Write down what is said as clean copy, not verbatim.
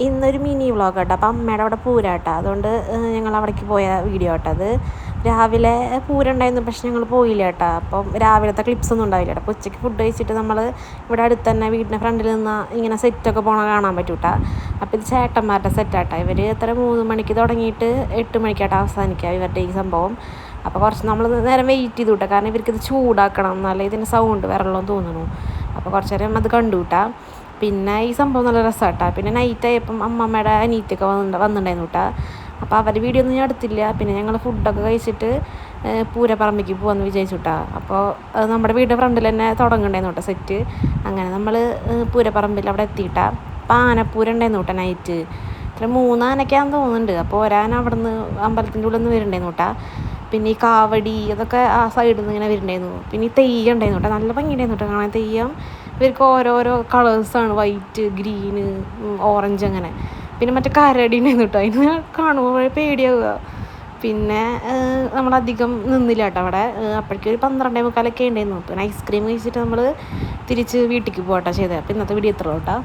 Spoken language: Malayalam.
ഇന്നൊരു മിനി വ്ളോഗ് കേട്ടോ. അപ്പം അമ്മയുടെ അവിടെ പൂരാട്ടോ, അതുകൊണ്ട് ഞങ്ങൾ അവിടേക്ക് പോയ വീഡിയോ കേട്ടോ. അത് രാവിലെ പൂരണ്ടായിരുന്നു, പക്ഷെ ഞങ്ങൾ പോയില്ല കേട്ടോ. അപ്പം രാവിലത്തെ ക്ലിപ്സൊന്നും ഉണ്ടാവില്ല കേട്ടോ. അപ്പോൾ ഉച്ചയ്ക്ക് ഫുഡ് കഴിച്ചിട്ട് നമ്മൾ ഇവിടെ അടുത്ത് തന്നെ വീടിൻ്റെ ഫ്രണ്ടിൽ നിന്ന് ഇങ്ങനെ സെറ്റൊക്കെ പോകണ കാണാൻ പറ്റും കേട്ടോ. അപ്പോൾ ഇത് ചേട്ടന്മാരുടെ സെറ്റാട്ടോ. ഇവർ എത്ര 3 മണിക്ക് തുടങ്ങിയിട്ട് 8 മണിക്കാട്ടോ അവസാനിക്കുക ഇവരുടെ ഈ സംഭവം. അപ്പോൾ കുറച്ച് നമ്മൾ നേരം വെയിറ്റ് ചെയ്തു കേട്ടോ, കാരണം ഇവർക്കിത് ചൂടാക്കണം, എന്നാലേ ഇതിൻ്റെ സൗണ്ട് വരണമെന്ന് തോന്നുന്നു. അപ്പോൾ കുറച്ച് നേരം അത് കണ്ടു കേട്ടോ. പിന്നെ ഈ സംഭവം നല്ല രസമാട്ടോ. പിന്നെ നൈറ്റായപ്പം അമ്മമ്മയുടെ അനീറ്റൊക്കെ വന്നിട്ടുണ്ടായിരുന്നു കേട്ടോ. അപ്പോൾ അവരുടെ വീഡിയോ ഒന്നും ഞാൻ എടുത്തില്ല. പിന്നെ ഞങ്ങൾ ഫുഡൊക്കെ കഴിച്ചിട്ട് പൂരപ്പറമ്പിക്ക് പോകാമെന്ന് വിചാരിച്ചു കേട്ടോ. അപ്പോൾ നമ്മുടെ വീടിൻ്റെ ഫ്രണ്ടിൽ തന്നെ തുടങ്ങണ്ടായിരുന്നു കേട്ടോ സെറ്റ്. അങ്ങനെ നമ്മൾ പൂരപ്പറമ്പിൽ അവിടെ എത്തിയിട്ടാ. അപ്പോൾ ആനപ്പൂരം ഉണ്ടായിരുന്നു കേട്ടോ നൈറ്റ്. 3 ആനയ്ക്കാന്ന് തോന്നുന്നുണ്ട്. അപ്പോൾ ഒരാന അവിടെ നിന്ന് അമ്പലത്തിൻ്റെ ഉള്ളിൽ നിന്ന് വരുന്നുണ്ടായിരുന്നു കേട്ടോ. പിന്നെ ഈ കാവടി അതൊക്കെ ആ സൈഡിൽ നിന്ന് ഇങ്ങനെ വരുന്നുണ്ടായിരുന്നു. പിന്നെ ഈ തെയ്യം ഉണ്ടായിരുന്നു കേട്ടോ, നല്ല ഭംഗിയുണ്ടായിരുന്നു കേട്ടോ കാണാൻ തെയ്യം. ഇവർക്ക് ഓരോരോ കളേഴ്സാണ്, വൈറ്റ്, ഗ്രീന്, ഓറഞ്ച് അങ്ങനെ. പിന്നെ മറ്റേ കരടി ഉണ്ടായിരുന്നു കേട്ടോ, അതിന് കാണുമ്പോൾ പേടിയാവുക. പിന്നെ നമ്മളധികം നിന്നില്ല കേട്ടോ അവിടെ. അപ്പോഴേക്കും ഒരു 12:45 ഉണ്ടായിരുന്നു. പിന്നെ ഐസ്ക്രീം കഴിച്ചിട്ട് നമ്മൾ തിരിച്ച് വീട്ടിലേക്ക് പോകട്ടോ ചെയ്തത്. അപ്പോൾ ഇന്നത്തെ വീഡിയോ എത്ര കേട്ടോ.